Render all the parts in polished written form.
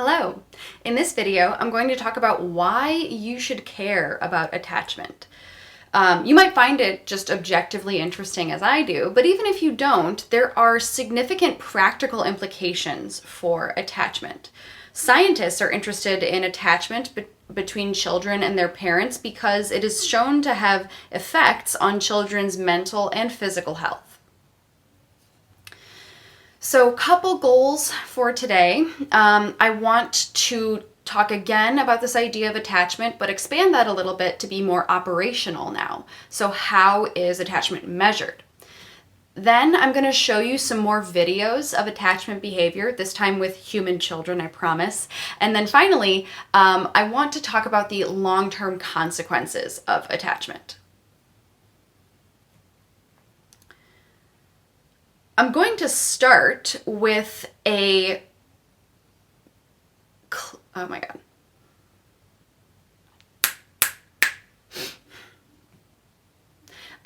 Hello! In this video, I'm going to talk about why you should care about attachment. You might find it just objectively interesting as I do, but even if you don't, there are significant practical implications for attachment. Scientists are interested in attachment between children and their parents because it is shown to have effects on children's mental and physical health. So, couple goals for today. I want to talk again about this idea of attachment, but expand that a little bit to be more operational now. So, how is attachment measured? Then I'm going to show you some more videos of attachment behavior, this time with human children, I promise. And then finally, I want to talk about the long-term consequences of attachment. I'm going to start with I'm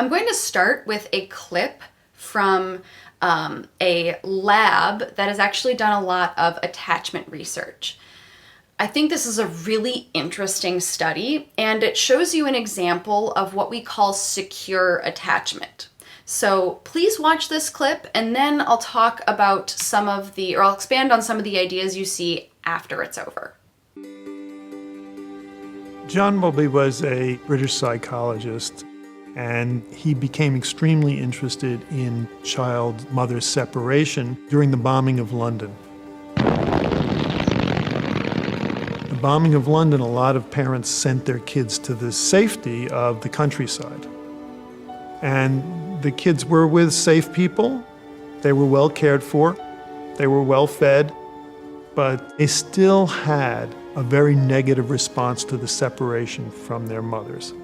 going to start with a clip from a lab that has actually done a lot of attachment research. I think this is a really interesting study, and it shows you an example of what we call secure attachment. So please watch this clip, and then I'll talk about I'll expand on some of the ideas you see after it's over. John Bowlby was a British psychologist, and he became extremely interested in child-mother separation during the bombing of London. The bombing of London, a lot of parents sent their kids to the safety of the countryside. And the kids were with safe people, they were well cared for, they were well fed, but they still had a very negative response to the separation from their mothers.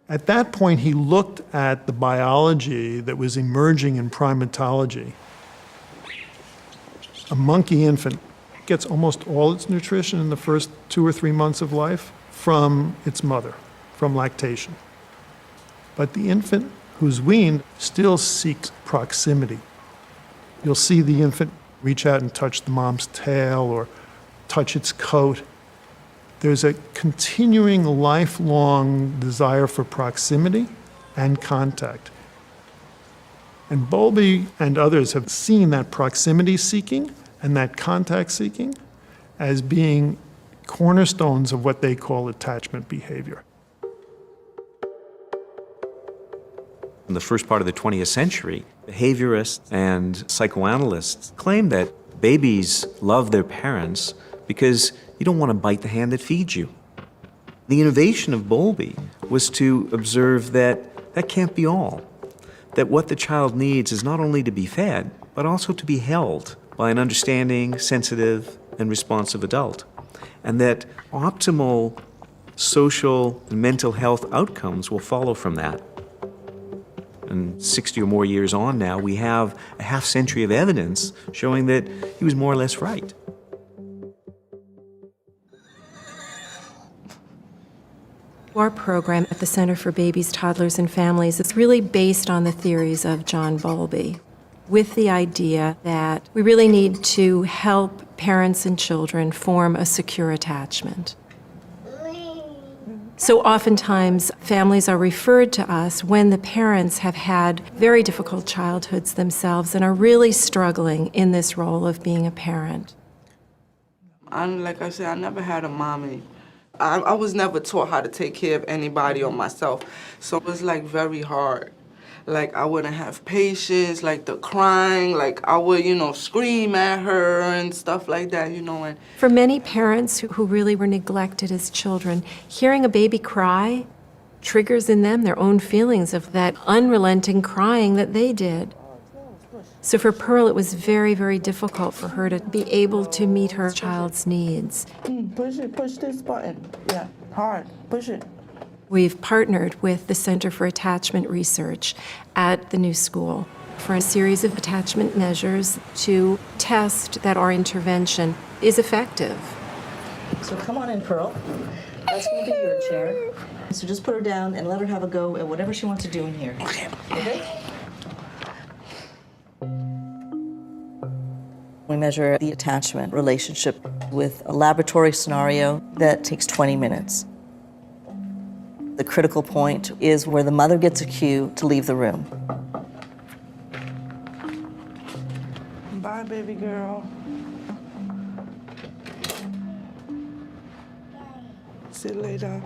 At that point, he looked at the biology that was emerging in primatology. A monkey infant gets almost all its nutrition in the first 2 or 3 months of life from its mother, from lactation. But the infant who's weaned still seeks proximity. You'll see the infant reach out and touch the mom's tail or touch its coat. There's a continuing lifelong desire for proximity and contact. And Bowlby and others have seen that proximity seeking and that contact seeking as being cornerstones of what they call attachment behavior. In the first part of the 20th century, behaviorists and psychoanalysts claimed that babies love their parents because you don't want to bite the hand that feeds you. The innovation of Bowlby was to observe that that can't be all, that what the child needs is not only to be fed, but also to be held by an understanding, sensitive, and responsive adult, and that optimal social and mental health outcomes will follow from that. And 60 or more years on now, we have a half-century of evidence showing that he was more or less right. Our program at the Center for Babies, Toddlers, and Families is really based on the theories of John Bowlby, with the idea that we really need to help parents and children form a secure attachment. So oftentimes, families are referred to us when the parents have had very difficult childhoods themselves and are really struggling in this role of being a parent. Like I said, I never had a mommy. I was never taught how to take care of anybody or myself, so it was like very hard. Like I wouldn't have patience, like the crying, like I would, scream at her and stuff like that, And for many parents who really were neglected as children, hearing a baby cry triggers in them their own feelings of that unrelenting crying that they did. So for Pearl, it was very, very difficult for her to be able to meet her child's needs. Push it, push this button. Yeah, hard, push it. We've partnered with the Center for Attachment Research at the new school for a series of attachment measures to test that our intervention is effective. So come on in, Pearl. That's going to be your chair. So just put her down and let her have a go at whatever she wants to do in here. Okay. We measure the attachment relationship with a laboratory scenario that takes 20 minutes. The critical point is where the mother gets a cue to leave the room. Bye, baby girl. See you later.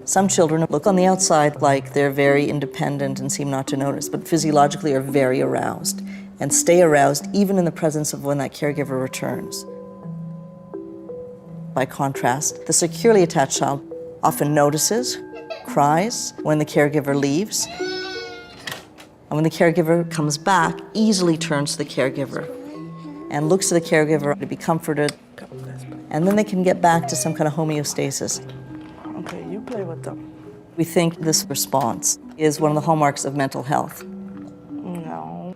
Some children look on the outside like they're very independent and seem not to notice, but physiologically are very aroused and stay aroused even in the presence of when that caregiver returns. By contrast, the securely attached child often notices, cries when the caregiver leaves, and when the caregiver comes back, easily turns to the caregiver and looks to the caregiver to be comforted, and then they can get back to some kind of homeostasis. Okay, you play with them. We think this response is one of the hallmarks of mental health. No.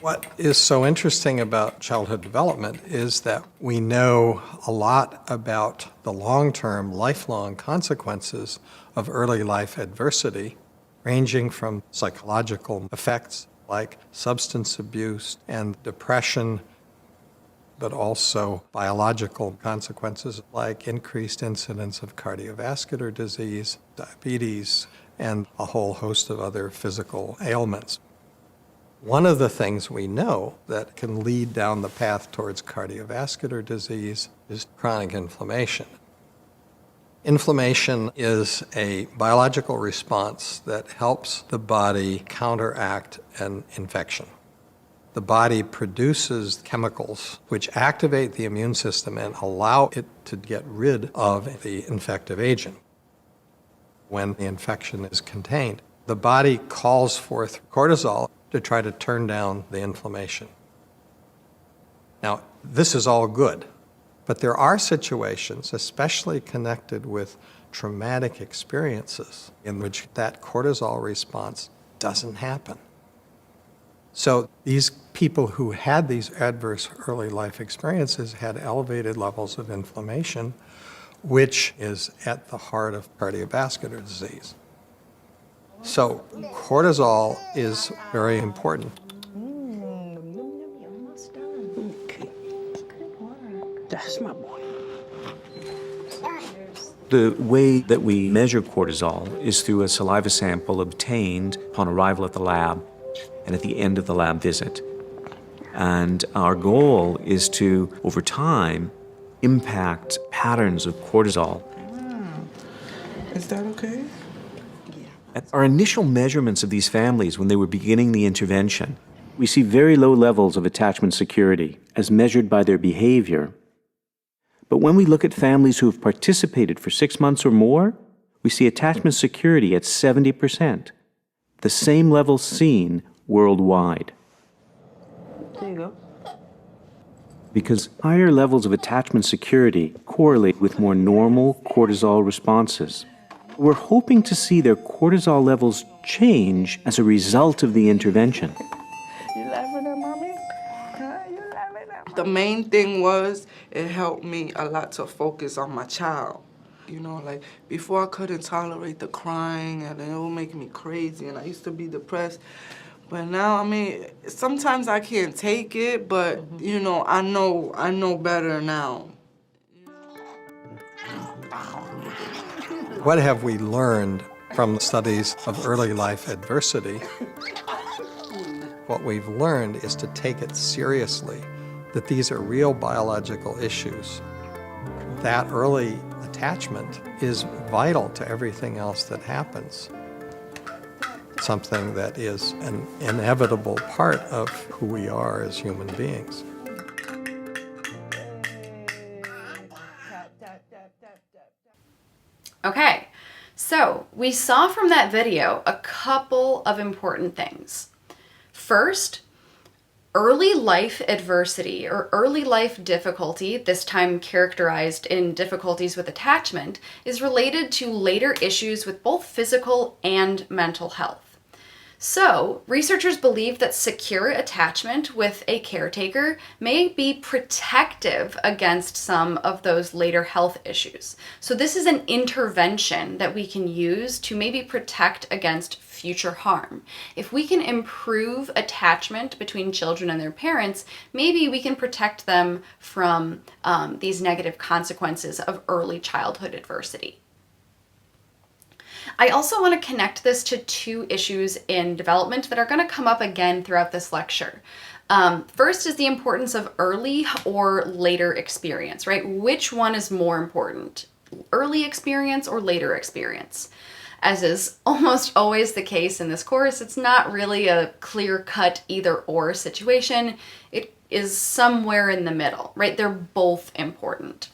What is so interesting about childhood development is that we know a lot about the long-term, lifelong consequences of early life adversity, ranging from psychological effects like substance abuse and depression, but also biological consequences like increased incidence of cardiovascular disease, diabetes, and a whole host of other physical ailments. One of the things we know that can lead down the path towards cardiovascular disease is chronic inflammation. Inflammation is a biological response that helps the body counteract an infection. The body produces chemicals which activate the immune system and allow it to get rid of the infective agent. When the infection is contained, the body calls forth cortisol to try to turn down the inflammation. Now, this is all good, but there are situations, especially connected with traumatic experiences, in which that cortisol response doesn't happen. So these people who had these adverse early life experiences had elevated levels of inflammation, which is at the heart of cardiovascular disease. So cortisol is very important. That's my boy. The way that we measure cortisol is through a saliva sample obtained upon arrival at the lab and at the end of the lab visit. And our goal is to, over time, impact patterns of cortisol. Is that okay? At our initial measurements of these families when they were beginning the intervention, we see very low levels of attachment security as measured by their behavior. But when we look at families who have participated for 6 months or more, we see attachment security at 70%, the same level seen worldwide. There you go. Because higher levels of attachment security correlate with more normal cortisol responses. We're hoping to see their cortisol levels change as a result of the intervention. You laughing at mommy? Huh? You laughing at mommy? The main thing was it helped me a lot to focus on my child. You know, like before I couldn't tolerate the crying and it would make me crazy and I used to be depressed. But now, I mean, sometimes I can't take it, but you know, I know better now. What have we learned from the studies of early life adversity? What we've learned is to take it seriously, that these are real biological issues. That early attachment is vital to everything else that happens. Something that is an inevitable part of who we are as human beings. Okay, so we saw from that video a couple of important things. First, early life adversity or early life difficulty, this time characterized in difficulties with attachment, is related to later issues with both physical and mental health. So, researchers believe that secure attachment with a caretaker may be protective against some of those later health issues. So, this is an intervention that we can use to maybe protect against future harm. If we can improve attachment between children and their parents, maybe we can protect them from these negative consequences of early childhood adversity. I also want to connect this to two issues in development that are going to come up again throughout this lecture. First is the importance of early or later experience, right? Which one is more important, early experience or later experience? As is almost always the case in this course, it's not really a clear-cut either-or situation. It is somewhere in the middle, right? They're both important.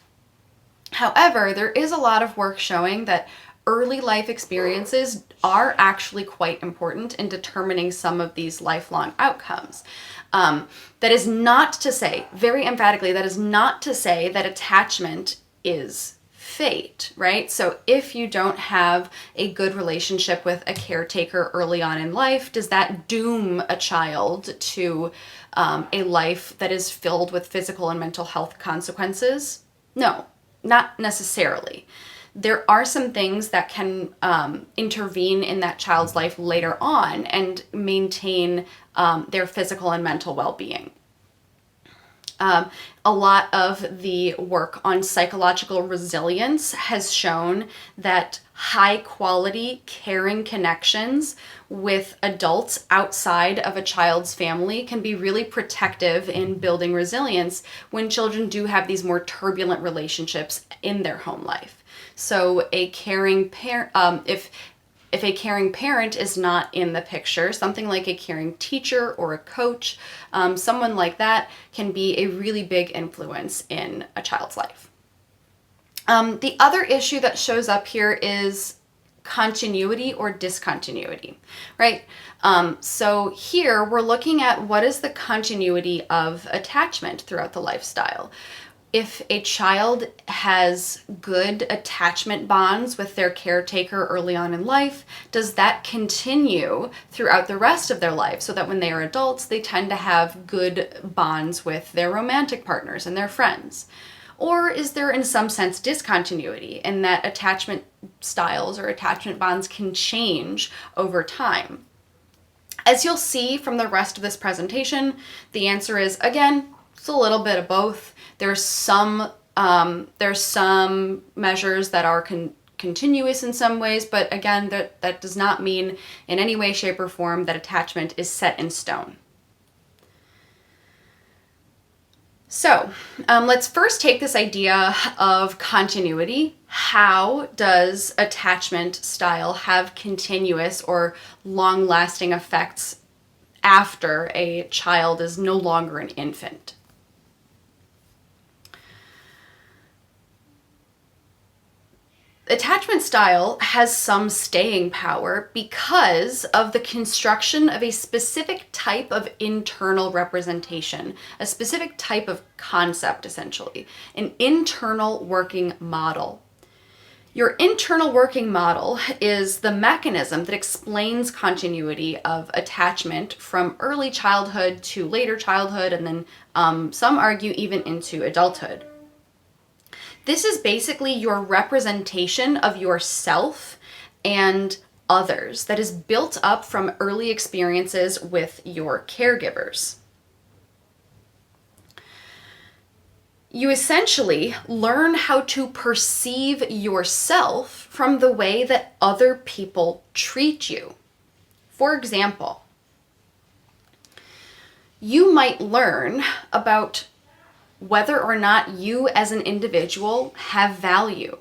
However, there is a lot of work showing that early life experiences are actually quite important in determining some of these lifelong outcomes. That is not to say, very emphatically, that is not to say that attachment is fate, right? So if you don't have a good relationship with a caretaker early on in life, does that doom a child to a life that is filled with physical and mental health consequences? No, not necessarily. There are some things that can intervene in that child's life later on and maintain their physical and mental well-being. A lot of the work on psychological resilience has shown that high-quality, caring connections with adults outside of a child's family can be really protective in building resilience when children do have these more turbulent relationships in their home life. So a caring parent, if a caring parent is not in the picture, something like a caring teacher or a coach, someone like that can be a really big influence in a child's life. The other issue that shows up here is continuity or discontinuity, right? So here we're looking at what is the continuity of attachment throughout the lifestyle. If a child has good attachment bonds with their caretaker early on in life, does that continue throughout the rest of their life so that when they are adults, they tend to have good bonds with their romantic partners and their friends? Or is there in some sense discontinuity in that attachment styles or attachment bonds can change over time? As you'll see from the rest of this presentation, the answer is, again, it's a little bit of both. There's some measures that are continuous in some ways, but again, that does not mean in any way, shape, or form that attachment is set in stone. So let's first take this idea of continuity. How does attachment style have continuous or long-lasting effects after a child is no longer an infant? Attachment style has some staying power because of the construction of a specific type of internal representation, a specific type of concept, essentially, an internal working model. Your internal working model is the mechanism that explains continuity of attachment from early childhood to later childhood, and then some argue even into adulthood. This is basically your representation of yourself and others that is built up from early experiences with your caregivers. You essentially learn how to perceive yourself from the way that other people treat you. For example, you might learn about whether or not you as an individual have value,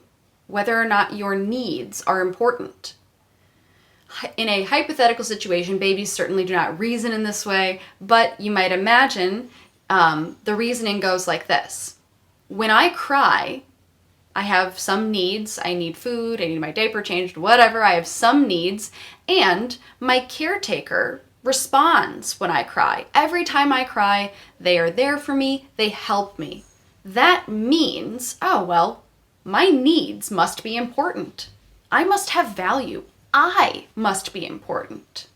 whether or not your needs are important. In a hypothetical situation, babies certainly do not reason in this way, but you might imagine the reasoning goes like this. When I cry, I have some needs. I need food, I need my diaper changed, whatever. I have some needs, and my caretaker responds when I cry. Every time I cry, they are there for me, they help me. That means, oh, well, my needs must be important. I must have value. I must be important.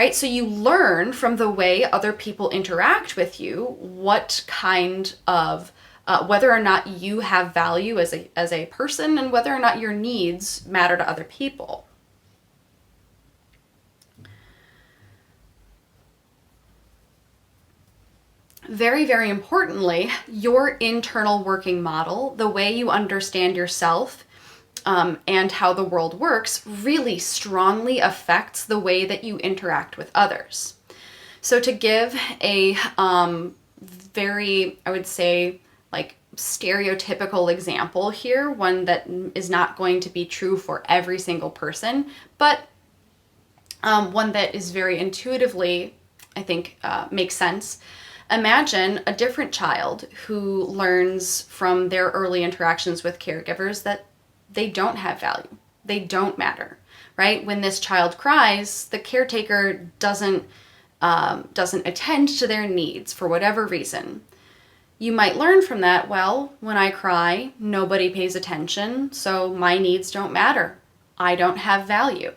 right? So you learn from the way other people interact with you what kind of whether or not you have value as a person, and whether or not your needs matter to other people. Very, very importantly, your internal working model, the way you understand yourself and how the world works, really strongly affects the way that you interact with others. So to give a very, I would say, like stereotypical example here, one that is not going to be true for every single person, but one that is very intuitively, I think, makes sense. Imagine a different child who learns from their early interactions with caregivers that they don't have value, they don't matter, right? When this child cries, the caretaker doesn't attend to their needs for whatever reason. You might learn from that, well, when I cry, nobody pays attention, so my needs don't matter. I don't have value.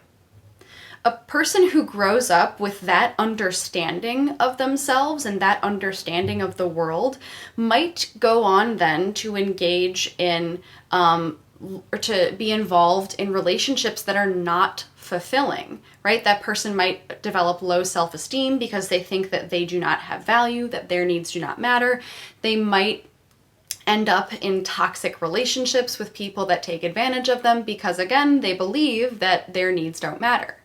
A person who grows up with that understanding of themselves and that understanding of the world might go on then to engage in or to be involved in relationships that are not fulfilling, right? That person might develop low self-esteem because they think that they do not have value, that their needs do not matter. They might end up in toxic relationships with people that take advantage of them because, again, they believe that their needs don't matter.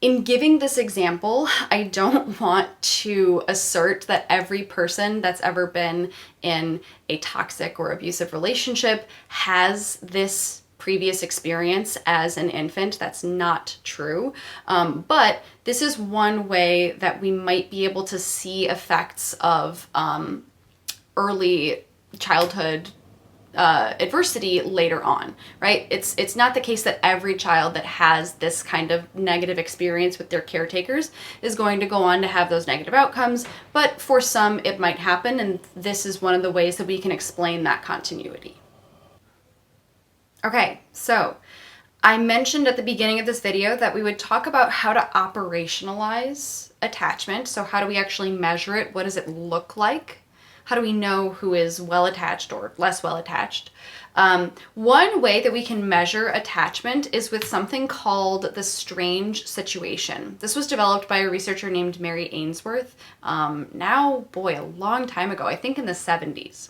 In giving this example, I don't want to assert that every person that's ever been in a toxic or abusive relationship has this previous experience as an infant. That's not true. But this is one way that we might be able to see effects of early childhood adversity later on, right? It's not the case that every child that has this kind of negative experience with their caretakers is going to go on to have those negative outcomes, but for some it might happen, and this is one of the ways that we can explain that continuity. Okay, so I mentioned at the beginning of this video that we would talk about how to operationalize attachment. So how do we actually measure it? What does it look like? How do we know who is well attached or less well attached? One way that we can measure attachment is with something called the strange situation. This was developed by a researcher named Mary Ainsworth, now, boy, a long time ago, I think in the 70s.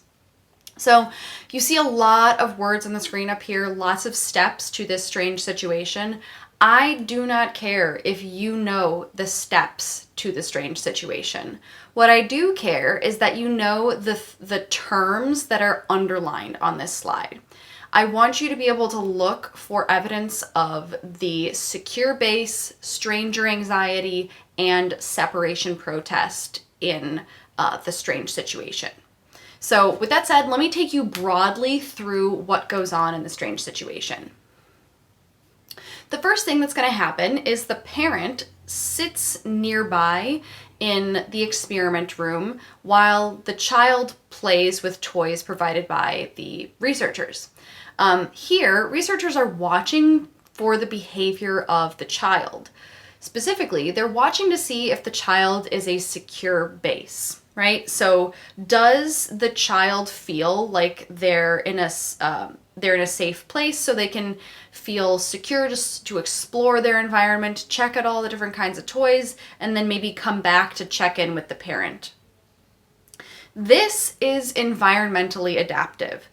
So you see a lot of words on the screen up here, lots of steps to this strange situation. I do not care if you know the steps to the strange situation. What I do care is that you know the terms that are underlined on this slide. I want you to be able to look for evidence of the secure base, stranger anxiety, and separation protest in the strange situation. So with that said, let me take you broadly through what goes on in the strange situation. The first thing that's going to happen is the parent sits nearby in the experiment room while the child plays with toys provided by the researchers. Here, researchers are watching for the behavior of the child. Specifically, they're watching to see if the child is a secure base, right? So does the child feel like they're in a safe place so they can feel secure just to explore their environment, check out all the different kinds of toys, and then maybe come back to check in with the parent. This is environmentally adaptive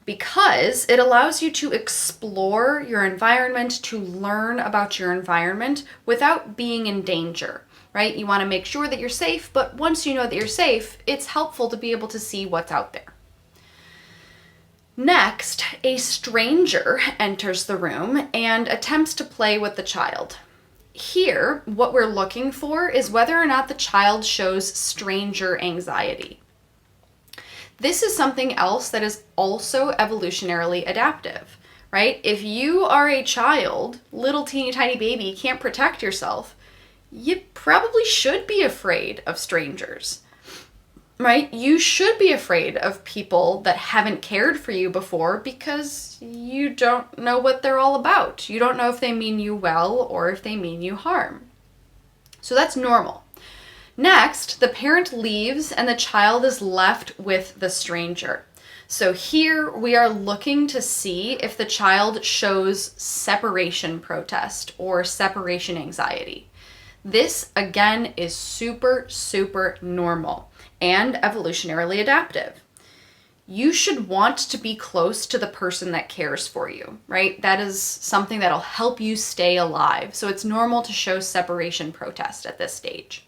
because it allows you to explore your environment, to learn about your environment without being in danger, right? You want to make sure that you're safe, but once you know that you're safe, it's helpful to be able to see what's out there. Next, a stranger enters the room and attempts to play with the child. Here, what we're looking for is whether or not the child shows stranger anxiety. This is something else that is also evolutionarily adaptive, right? If you are a child, little teeny tiny baby, can't protect yourself, you probably should be afraid of strangers. right? You should be afraid of people that haven't cared for you before because you don't know what they're all about. You don't know if they mean you well or if they mean you harm. So that's normal. Next, the parent leaves and the child is left with the stranger. So here we are looking to see if the child shows separation protest or separation anxiety. This, again, is super, super normal and evolutionarily adaptive. You should want to be close to the person that cares for you, right? That is something that'll help you stay alive. So it's normal to show separation protest at this stage.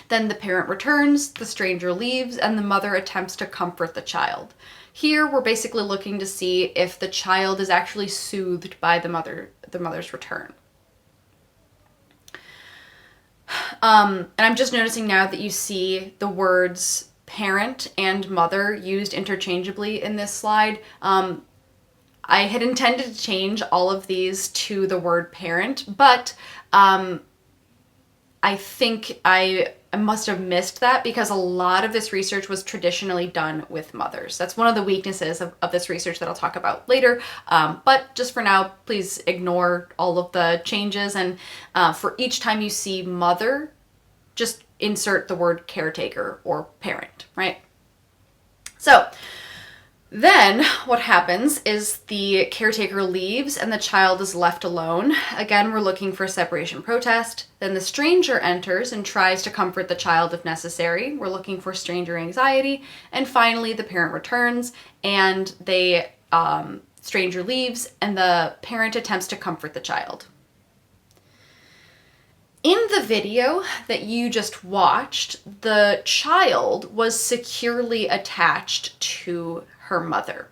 Then the parent returns, the stranger leaves, and the mother attempts to comfort the child. Here, we're basically looking to see if the child is actually soothed by the mother's return. And I'm just noticing now that you see the words parent and mother used interchangeably in this slide. I had intended to change all of these to the word parent, but I think I must have missed that because a lot of this research was traditionally done with mothers. That's one of the weaknesses of this research that I'll talk about later. But just for now, please ignore all of the changes. And for each time you see mother, just insert the word caretaker or parent, right? So then what happens is the caretaker leaves and the child is left alone. Again, we're looking for separation protest. Then the stranger enters and tries to comfort the child if necessary. We're looking for stranger anxiety. And finally, the parent returns and the stranger leaves and the parent attempts to comfort the child. In the video that you just watched, the child was securely attached to her mother,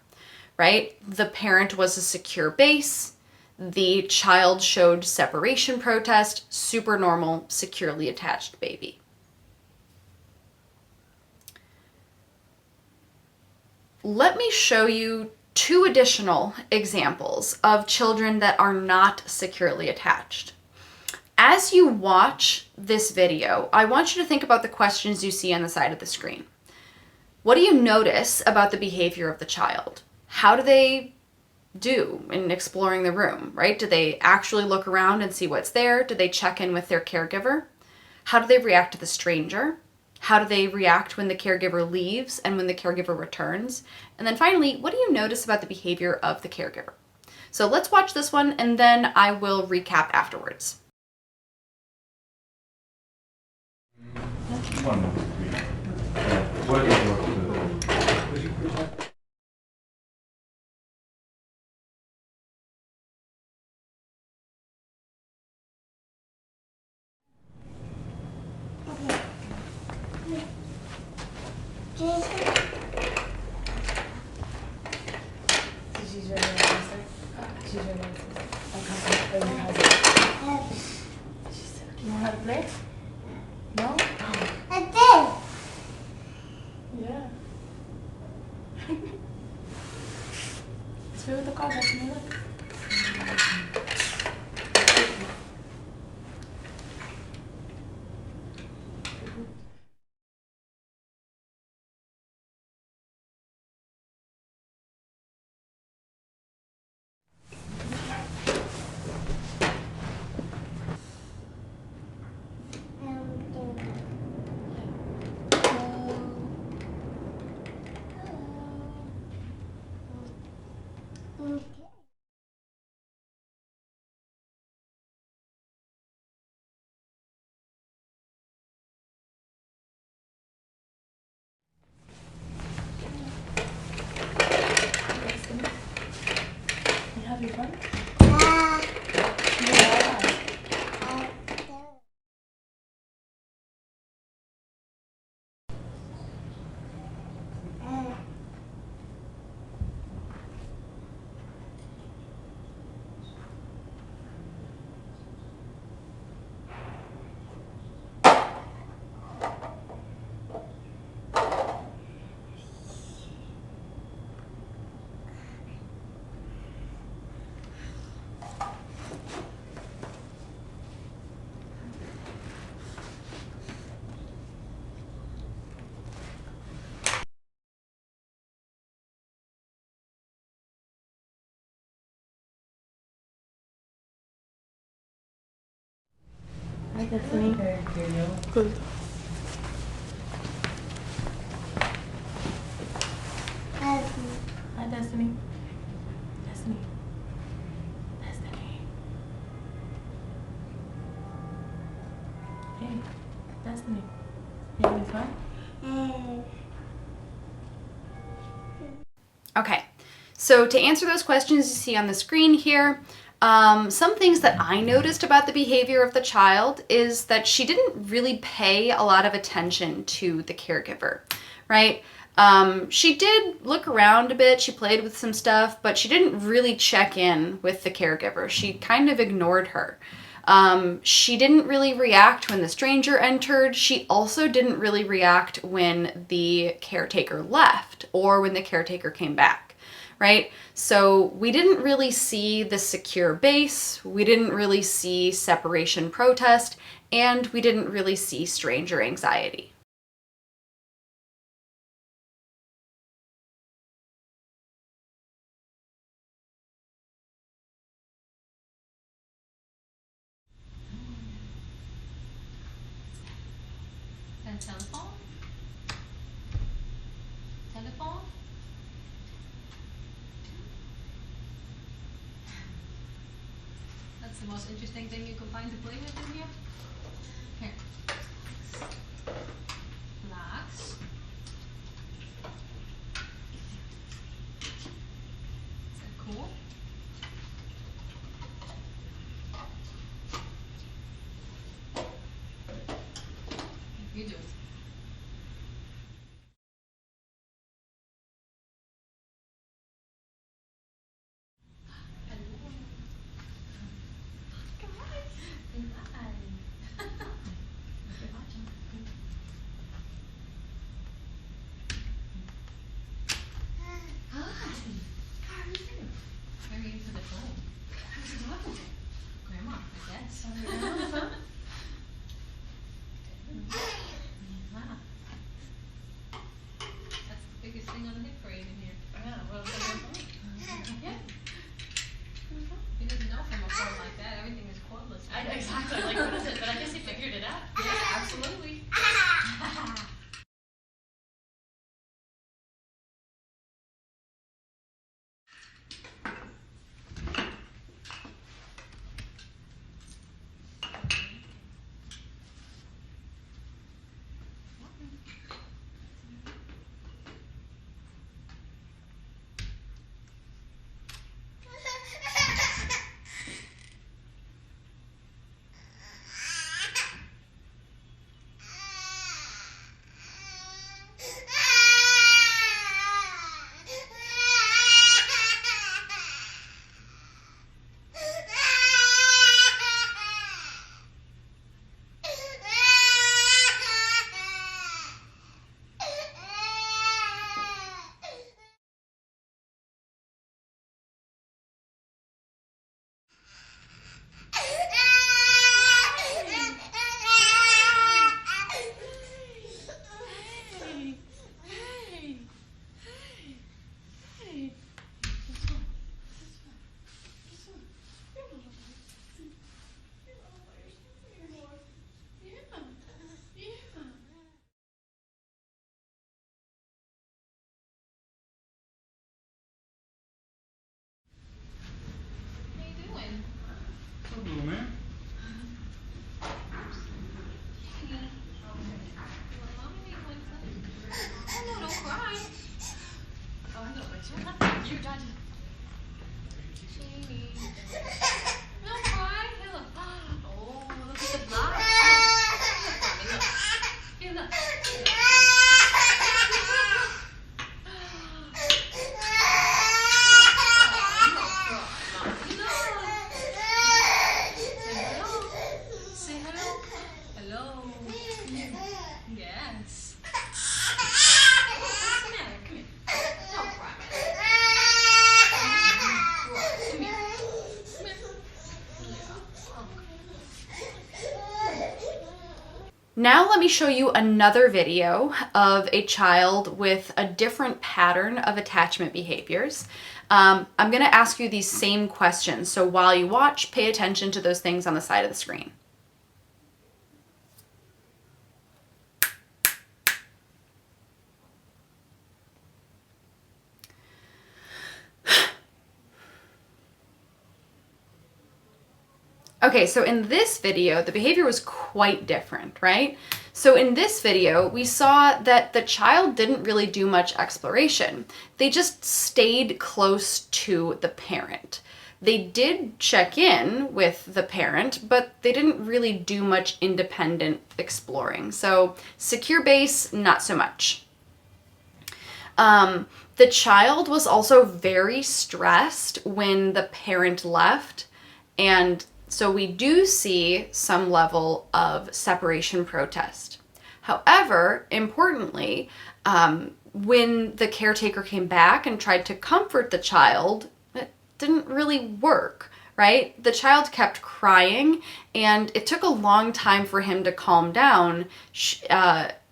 right? The parent was a secure base. The child showed separation protest, super normal, securely attached baby. Let me show you two additional examples of children that are not securely attached. As you watch this video, I want you to think about the questions you see on the side of the screen. What do you notice about the behavior of the child? How do they do in exploring the room, right? Do they actually look around and see what's there? Do they check in with their caregiver? How do they react to the stranger? How do they react when the caregiver leaves and when the caregiver returns? And then finally, what do you notice about the behavior of the caregiver? So let's watch this one and then I will recap afterwards. You know how to play? No? Yeah. Let's play with the car. Can you look? You having fun? Yeah. Destiny. Good. Hi, Destiny. Destiny. Destiny. Hey, Destiny. You having fun? Okay, so to answer those questions you see on the screen here, some things that I noticed about the behavior of the child is that she didn't really pay a lot of attention to the caregiver, right? She did look around a bit, she played with some stuff, but she didn't really check in with the caregiver. She kind of ignored her. She didn't really react when the stranger entered. She also didn't really react when the caretaker left or when the caretaker came back, right? So we didn't really see the secure base, we didn't really see separation protest, and we didn't really see stranger anxiety. And telephone? Telephone? That's the most interesting thing you can find to play with in here. Here. Blocks. Is that cool? You do it. Grandma, I guess. That's the biggest thing on the hip parade in here. Yeah, well, yeah. He doesn't know from a phone like that. Everything is cordless. Exactly. Like, what is it? But I guess he figured it out. Yeah, absolutely. What are you doing? What's up, little man? No, don't cry. Oh, I know, but you're done. Jamie. Don't cry. Here, look. Oh, look at the block. Look. Here, look. Say hello. Hello. Yes. What's the matter? Come here. Don't cry. Come here. Come here. Now let me show you another video of a child with a different pattern of attachment behaviors. I'm going to ask you these same questions, so while you watch, pay attention to those things on the side of the screen. Okay, so in this video, the behavior was quite different, right? So in this video, we saw that the child didn't really do much exploration. They just stayed close to the parent. They did check in with the parent, but they didn't really do much independent exploring. So secure base, not so much. The child was also very stressed when the parent left, and so we do see some level of separation protest. However, importantly, when the caretaker came back and tried to comfort the child, it didn't really work, right? The child kept crying, and it took a long time for him to calm down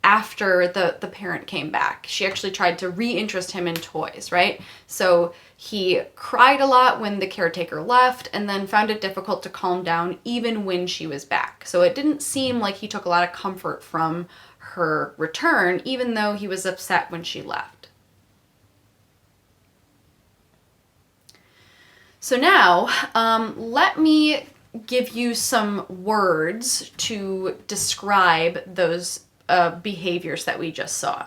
after the parent came back. She actually tried to reinterest him in toys, right? So he cried a lot when the caretaker left and then found it difficult to calm down even when she was back. So it didn't seem like he took a lot of comfort from her return, even though he was upset when she left. So now, let me give you some words to describe those behaviors that we just saw.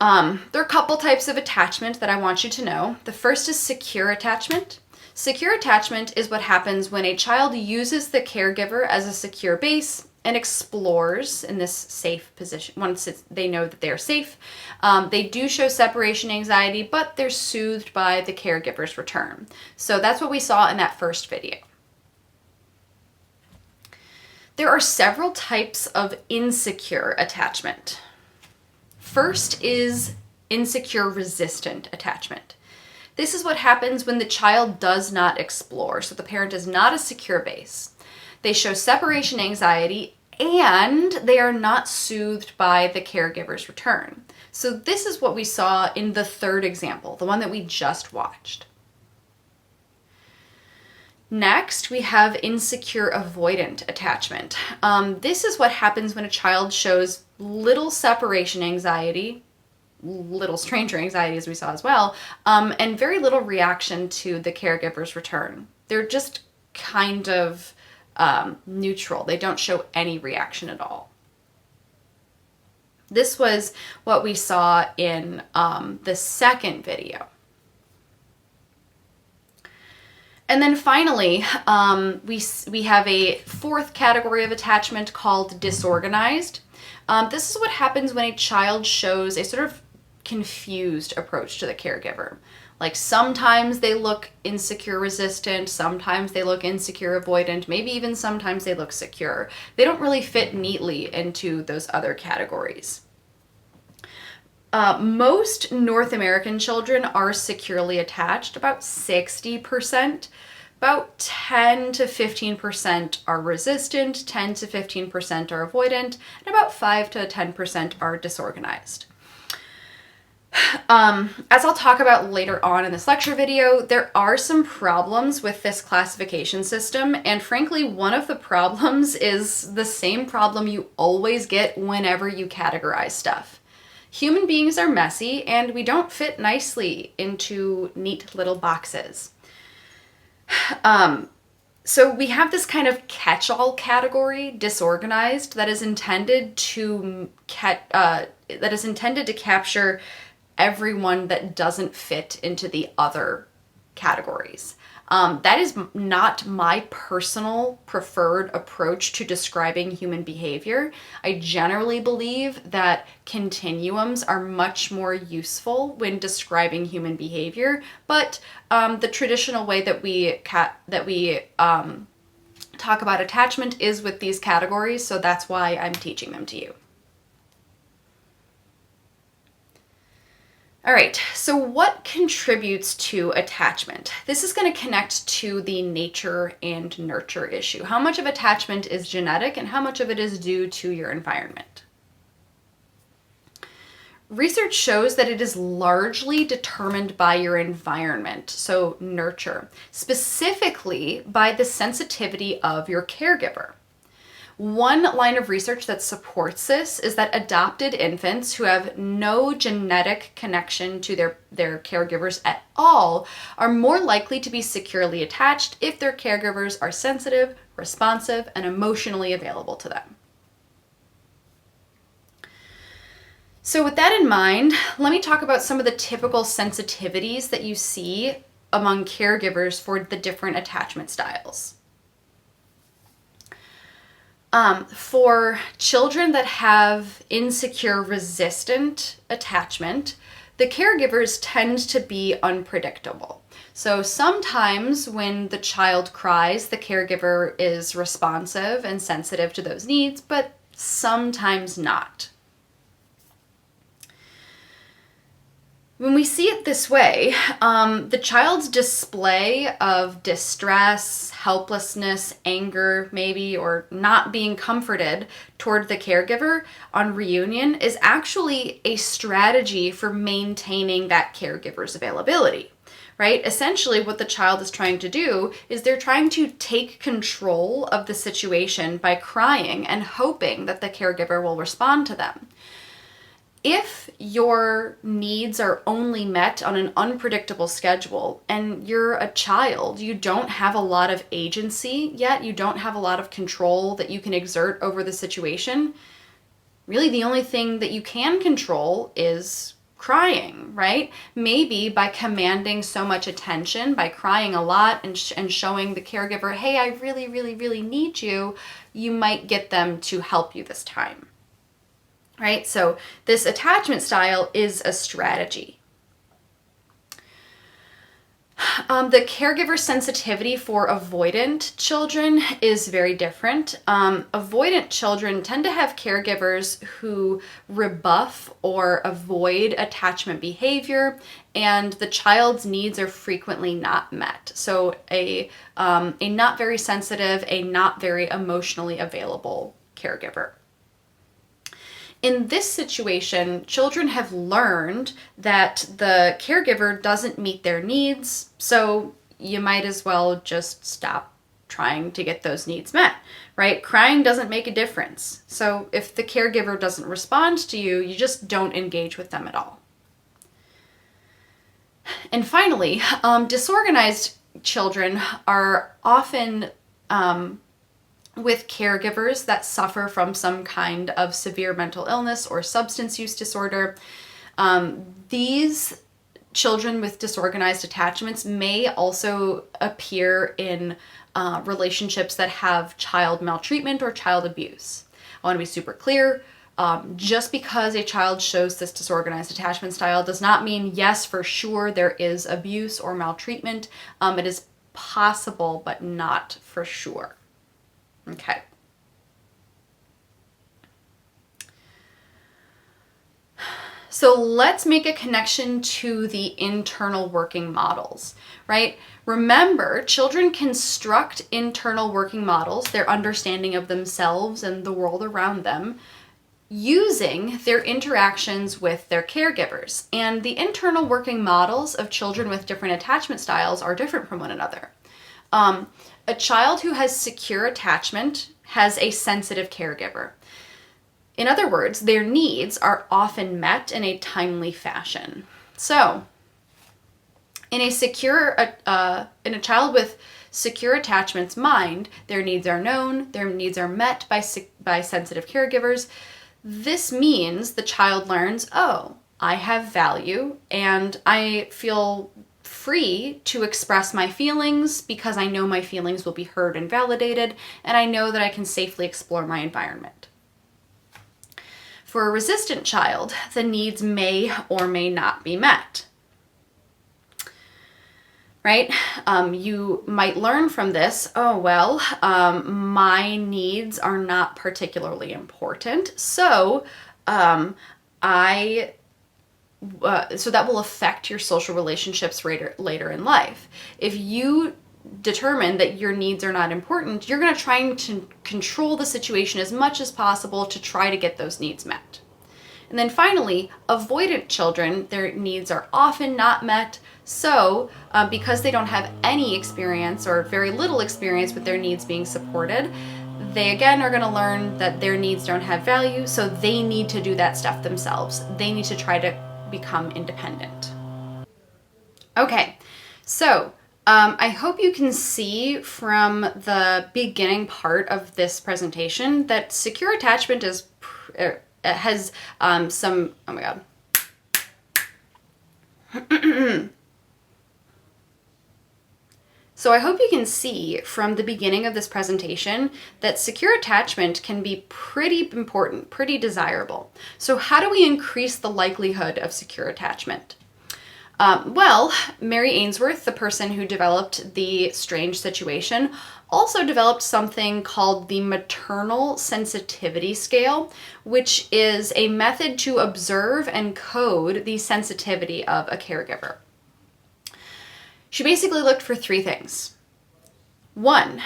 There are a couple types of attachment that I want you to know. The first is secure attachment. Secure attachment is what happens when a child uses the caregiver as a secure base and explores in this safe position. Once they know that they're safe, they do show separation anxiety, but they're soothed by the caregiver's return. So that's what we saw in that first video. There are several types of insecure attachment. First is insecure resistant attachment. This is what happens when the child does not explore, so the parent is not a secure base. They show separation anxiety and they are not soothed by the caregiver's return. So this is what we saw in the third example, the one that we just watched. Next, we have insecure avoidant attachment. This is what happens when a child shows little separation anxiety, little stranger anxiety as we saw as well, and very little reaction to the caregiver's return. They're just kind of neutral. They don't show any reaction at all. This was what we saw in the second video. And then finally, we have a fourth category of attachment called disorganized. This is what happens when a child shows a sort of confused approach to the caregiver. Like sometimes they look insecure resistant, sometimes they look insecure avoidant, maybe even sometimes they look secure. They don't really fit neatly into those other categories. Most North American children are securely attached, about 60%. About 10 to 15% are resistant, 10 to 15% are avoidant, and about 5 to 10% are disorganized. As I'll talk about later on in this lecture video, there are some problems with this classification system, and frankly, one of the problems is the same problem you always get whenever you categorize stuff. Human beings are messy, and we don't fit nicely into neat little boxes. So we have this kind of catch-all category, disorganized, that is intended to capture everyone that doesn't fit into the other categories. That is not my personal preferred approach to describing human behavior. I generally believe that continuums are much more useful when describing human behavior, but the traditional way that we talk about attachment is with these categories, so that's why I'm teaching them to you. All right, so what contributes to attachment? This is going to connect to the nature and nurture issue. How much of attachment is genetic and how much of it is due to your environment? Research shows that it is largely determined by your environment, so nurture, specifically by the sensitivity of your caregiver. One line of research that supports this is that adopted infants who have no genetic connection to their caregivers at all are more likely to be securely attached if their caregivers are sensitive, responsive, and emotionally available to them. So with that in mind, let me talk about some of the typical sensitivities that you see among caregivers for the different attachment styles. For children that have insecure, resistant attachment, the caregivers tend to be unpredictable. So sometimes when the child cries, the caregiver is responsive and sensitive to those needs, but sometimes not. When we see it this way, the child's display of distress, helplessness, anger maybe, or not being comforted toward the caregiver on reunion is actually a strategy for maintaining that caregiver's availability, right? Essentially what the child is trying to do is they're trying to take control of the situation by crying and hoping that the caregiver will respond to them. If your needs are only met on an unpredictable schedule and you're a child, you don't have a lot of agency yet, you don't have a lot of control that you can exert over the situation, really the only thing that you can control is crying, right? Maybe by commanding so much attention, by crying a lot and showing the caregiver, hey, I really, really, really need you, you might get them to help you this time. Right? So this attachment style is a strategy. The caregiver sensitivity for avoidant children is very different. Avoidant children tend to have caregivers who rebuff or avoid attachment behavior, and the child's needs are frequently not met. So a not very sensitive, a not very emotionally available caregiver. In this situation, children have learned that the caregiver doesn't meet their needs, so you might as well just stop trying to get those needs met, right? Crying doesn't make a difference. So if the caregiver doesn't respond to you, you just don't engage with them at all. And finally, disorganized children are often with caregivers that suffer from some kind of severe mental illness or substance use disorder. These children with disorganized attachments may also appear in relationships that have child maltreatment or child abuse. I want to be super clear. Just because a child shows this disorganized attachment style does not mean, yes, for sure, there is abuse or maltreatment. It is possible, but not for sure. Okay. So let's make a connection to the internal working models, right? Remember, children construct internal working models, their understanding of themselves and the world around them, using their interactions with their caregivers. And the internal working models of children with different attachment styles are different from one another. A child who has secure attachment has a sensitive caregiver. In other words, their needs are often met in a timely fashion. So, in a child with secure attachment's mind, their needs are known, their needs are met by sensitive caregivers. This means the child learns, oh, I have value and I feel free to express my feelings because I know my feelings will be heard and validated, and I know that I can safely explore my environment. For a resistant child, the needs may or may not be met. Right? You might learn from this, oh, well, my needs are not particularly important, so so that will affect your social relationships later in life. If you determine that your needs are not important, you're going to try to control the situation as much as possible to try to get those needs met. And then finally, avoidant children, their needs are often not met. So because they don't have any experience or very little experience with their needs being supported, they again are going to learn that their needs don't have value, so they need to do that stuff themselves. They need to try to become independent. Okay, so I hope you can see from the beginning part of this presentation that secure attachment has some, oh my god. So I hope you can see from the beginning of this presentation that secure attachment can be pretty important, pretty desirable. So how do we increase the likelihood of secure attachment? Well, Mary Ainsworth, the person who developed the strange situation, also developed something called the maternal sensitivity scale, which is a method to observe and code the sensitivity of a caregiver. She basically looked for three things. One,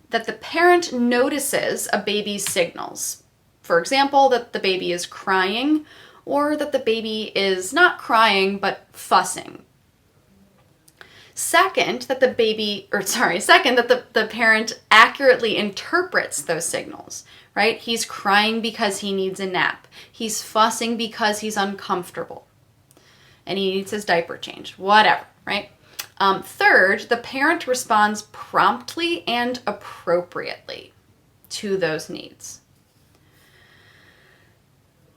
that the parent notices a baby's signals. For example, that the baby is crying, or that the baby is not crying but fussing. Second, that the parent accurately interprets those signals, right? He's crying because he needs a nap. He's fussing because he's uncomfortable and he needs his diaper changed, whatever, right? Third, the parent responds promptly and appropriately to those needs.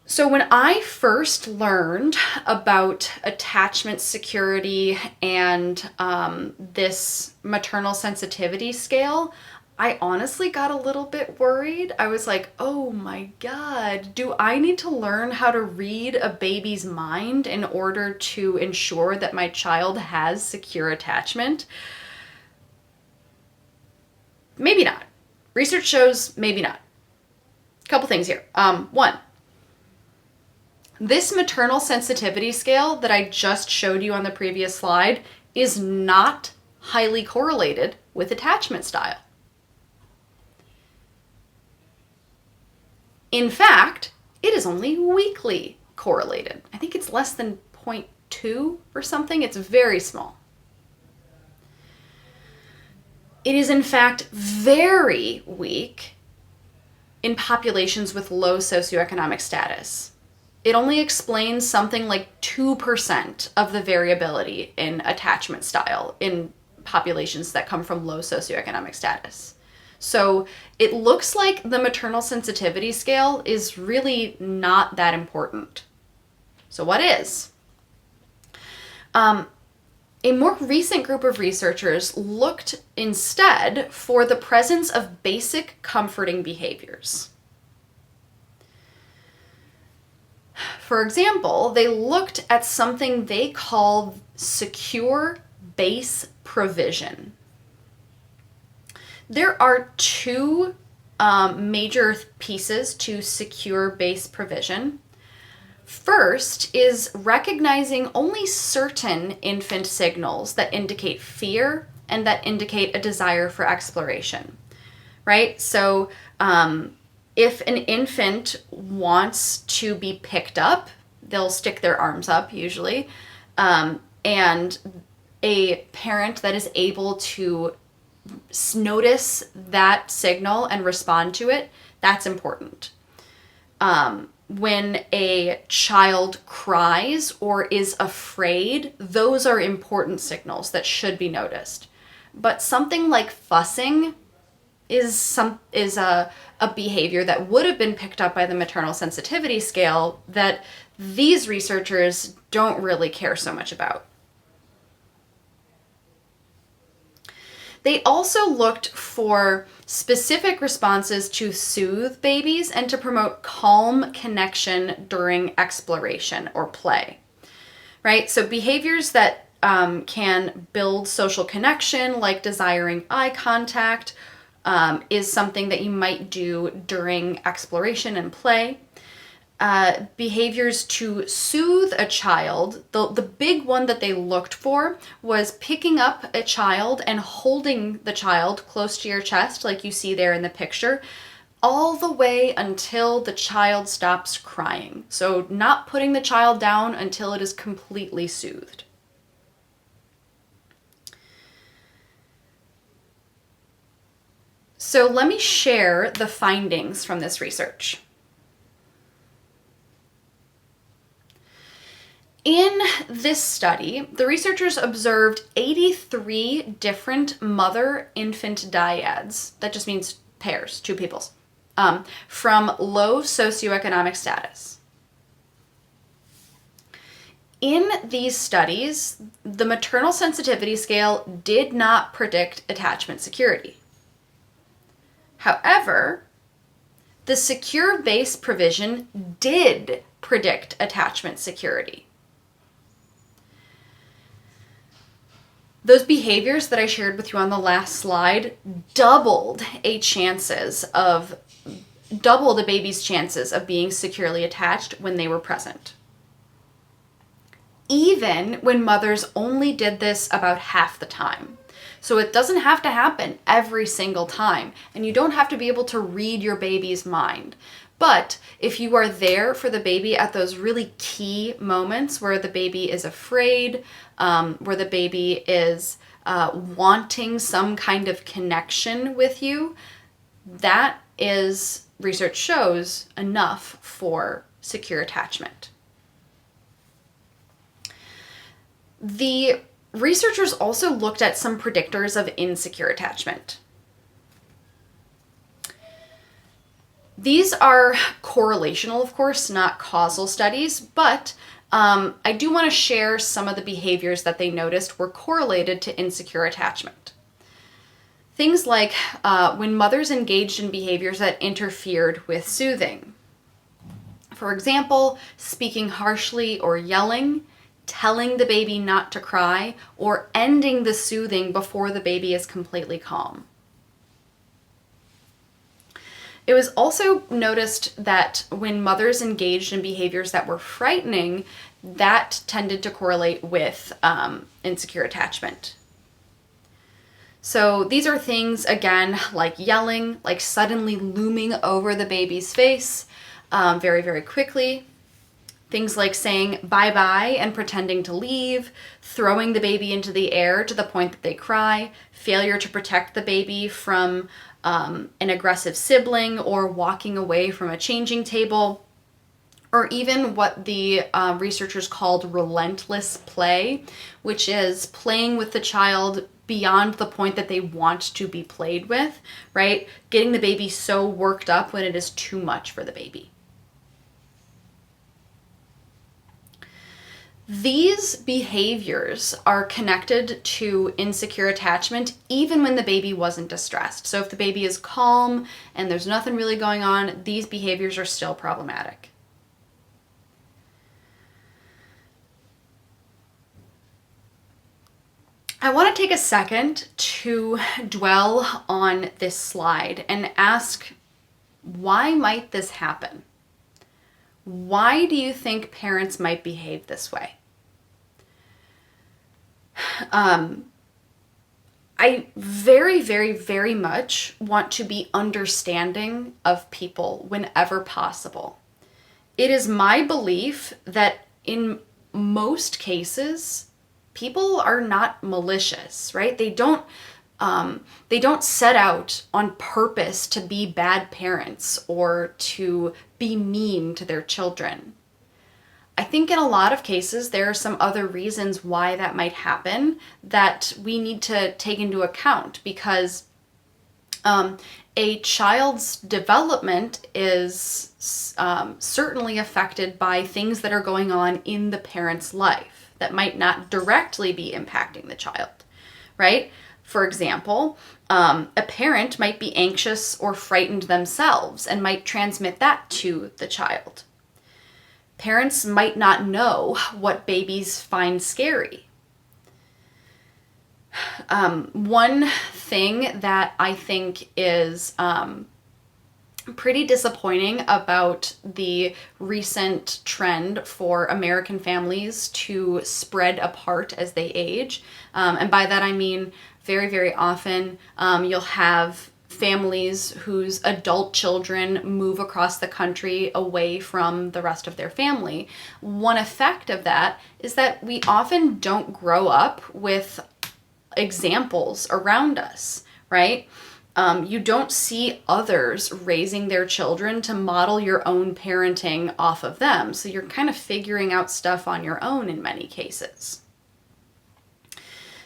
So when I first learned about attachment security and this maternal sensitivity scale, I honestly got a little bit worried. I was like, oh my God, do I need to learn how to read a baby's mind in order to ensure that my child has secure attachment? Maybe not. Research shows maybe not. A couple things here. One, this maternal sensitivity scale that I just showed you on the previous slide is not highly correlated with attachment style. In fact, it is only weakly correlated. I think it's less than 0.2 or something. It's very small. It is in fact very weak in populations with low socioeconomic status. It only explains something like 2% of the variability in attachment style in populations that come from low socioeconomic status. So it looks like the maternal sensitivity scale is really not that important. So what is? A more recent group of researchers looked instead for the presence of basic comforting behaviors. For example, they looked at something they call secure base provision. There are two major pieces to secure base provision. First is recognizing only certain infant signals that indicate fear and that indicate a desire for exploration, right? So if an infant wants to be picked up, they'll stick their arms up usually, and a parent that is able to notice that signal and respond to it, that's important. When a child cries or is afraid, those are important signals that should be noticed. But something like fussing is a behavior that would have been picked up by the maternal sensitivity scale that these researchers don't really care so much about. They also looked for specific responses to soothe babies and to promote calm connection during exploration or play, right? So behaviors that can build social connection, like desiring eye contact, is something that you might do during exploration and play. Behaviors to soothe a child, the big one that they looked for was picking up a child and holding the child close to your chest, like you see there in the picture, all the way until the child stops crying. So not putting the child down until it is completely soothed. So let me share the findings from this research. In this study, the researchers observed 83 different mother-infant dyads, that just means pairs, two peoples, from low socioeconomic status. In these studies, the maternal sensitivity scale did not predict attachment security. However, the secure base provision did predict attachment security. Those behaviors that I shared with you on the last slide doubled a baby's chances of being securely attached when they were present. Even when mothers only did this about half the time. So it doesn't have to happen every single time, and you don't have to be able to read your baby's mind. But if you are there for the baby at those really key moments where the baby is afraid, where the baby is wanting some kind of connection with you, that is, research shows, enough for secure attachment. The researchers also looked at some predictors of insecure attachment. These are correlational, of course, not causal studies, but I do want to share some of the behaviors that they noticed were correlated to insecure attachment. Things like when mothers engaged in behaviors that interfered with soothing. For example, speaking harshly or yelling, telling the baby not to cry, or ending the soothing before the baby is completely calm. It was also noticed that when mothers engaged in behaviors that were frightening, that tended to correlate with insecure attachment. So these are things, again, like yelling, like suddenly looming over the baby's face very, very quickly. Things like saying bye-bye and pretending to leave, throwing the baby into the air to the point that they cry, failure to protect the baby from an aggressive sibling, or walking away from a changing table, or even what the researchers called relentless play, which is playing with the child beyond the point that they want to be played with, right? Getting the baby so worked up when it is too much for the baby. These behaviors are connected to insecure attachment even when the baby wasn't distressed. So if the baby is calm and there's nothing really going on, these behaviors are still problematic. I want to take a second to dwell on this slide and ask, why might this happen? Why do you think parents might behave this way? I very, very, very much want to be understanding of people whenever possible. It is my belief that in most cases, people are not malicious, right? They don't set out on purpose to be bad parents or to be mean to their children. I think in a lot of cases, there are some other reasons why that might happen that we need to take into account, because a child's development is certainly affected by things that are going on in the parent's life that might not directly be impacting the child, right? For example, a parent might be anxious or frightened themselves and might transmit that to the child. Parents might not know what babies find scary. One thing that I think is pretty disappointing about the recent trend for American families to spread apart as they age, and by that I mean very, very often you'll have families whose adult children move across the country away from the rest of their family. One effect of that is that we often don't grow up with examples around us, right? You don't see others raising their children to model your own parenting off of them. So you're kind of figuring out stuff on your own in many cases.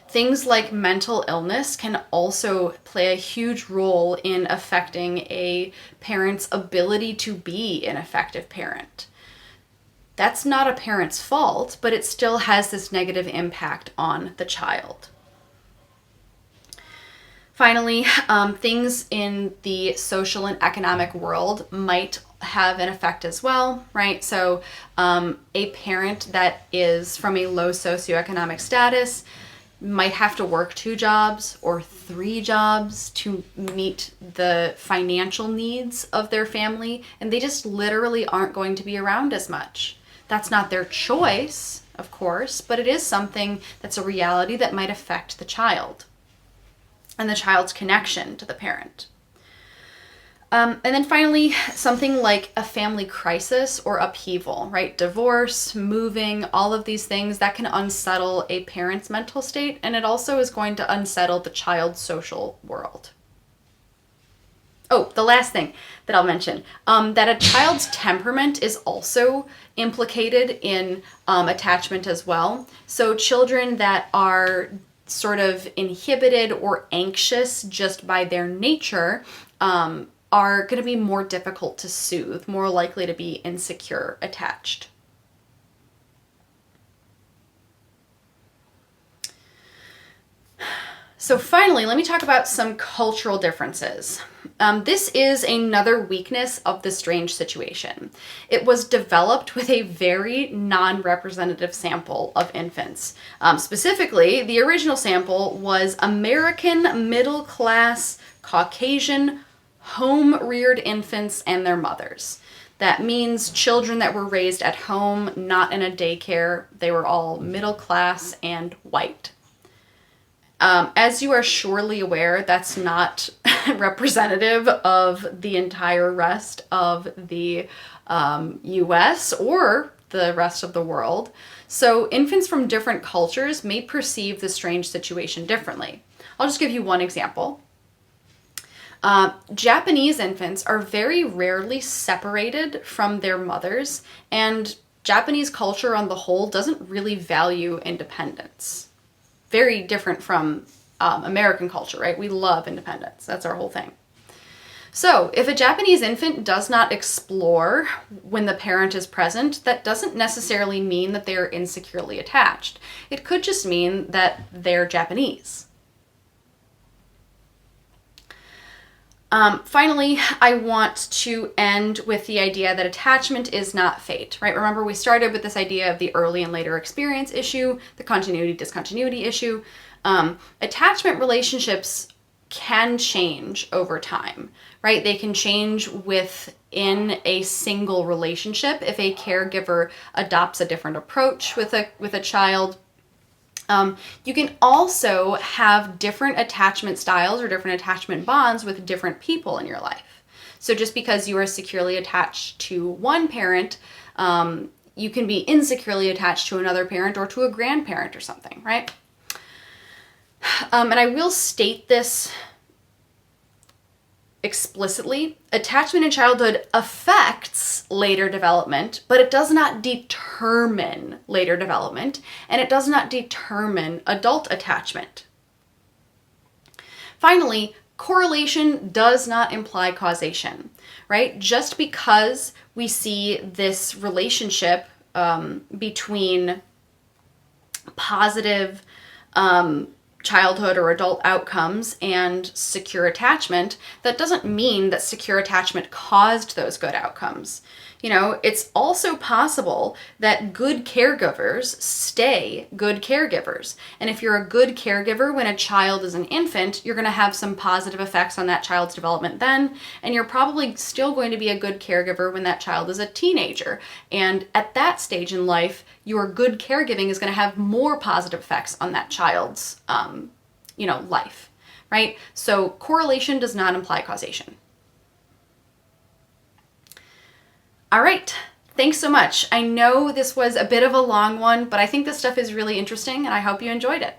Things like mental illness can also play a huge role in affecting a parent's ability to be an effective parent. That's not a parent's fault, but it still has this negative impact on the child. Finally, things in the social and economic world might have an effect as well, right? So a parent that is from a low socioeconomic status might have to work 2 jobs or 3 jobs to meet the financial needs of their family, and they just literally aren't going to be around as much. That's not their choice, of course, but it is something that's a reality that might affect the child and the child's connection to the parent. And then finally, something like a family crisis or upheaval, right? Divorce, moving, all of these things that can unsettle a parent's mental state, and it also is going to unsettle the child's social world. Oh, the last thing that I'll mention, that a child's temperament is also implicated in attachment as well. So children that are sort of inhibited or anxious just by their nature, are going to be more difficult to soothe, more likely to be insecure attached. So finally, let me talk about some cultural differences. This is another weakness of the strange situation. It was developed with a very non-representative sample of infants. Specifically, the original sample was American middle-class Caucasian home-reared infants and their mothers. That means children that were raised at home, not in a daycare. They were all middle class and white. As you are surely aware, that's not representative of the entire rest of the US or the rest of the world. So infants from different cultures may perceive the strange situation differently. I'll just give you one example. Japanese infants are very rarely separated from their mothers, and Japanese culture on the whole doesn't really value independence. Very different from American culture, right? We love independence. That's our whole thing. So if a Japanese infant does not explore when the parent is present, that doesn't necessarily mean that they're insecurely attached. It could just mean that they're Japanese. Finally, I want to end with the idea that attachment is not fate, right? Remember, we started with this idea of the early and later experience issue, the continuity-discontinuity issue. Attachment relationships can change over time, right? They can change within a single relationship if a caregiver adopts a different approach with a child. You can also have different attachment styles or different attachment bonds with different people in your life. So just because you are securely attached to one parent, you can be insecurely attached to another parent or to a grandparent or something, right? And I will state this explicitly. Attachment in childhood affects later development, but it does not determine later development, and it does not determine adult attachment. Finally, correlation does not imply causation, right? Just because we see this relationship between positive childhood or adult outcomes and secure attachment, that doesn't mean that secure attachment caused those good outcomes. You know, it's also possible that good caregivers stay good caregivers. And if you're a good caregiver when a child is an infant, you're going to have some positive effects on that child's development then, and you're probably still going to be a good caregiver when that child is a teenager. And at that stage in life, your good caregiving is going to have more positive effects on that child's, life, right? So correlation does not imply causation. All right, thanks so much. I know this was a bit of a long one, but I think this stuff is really interesting and I hope you enjoyed it.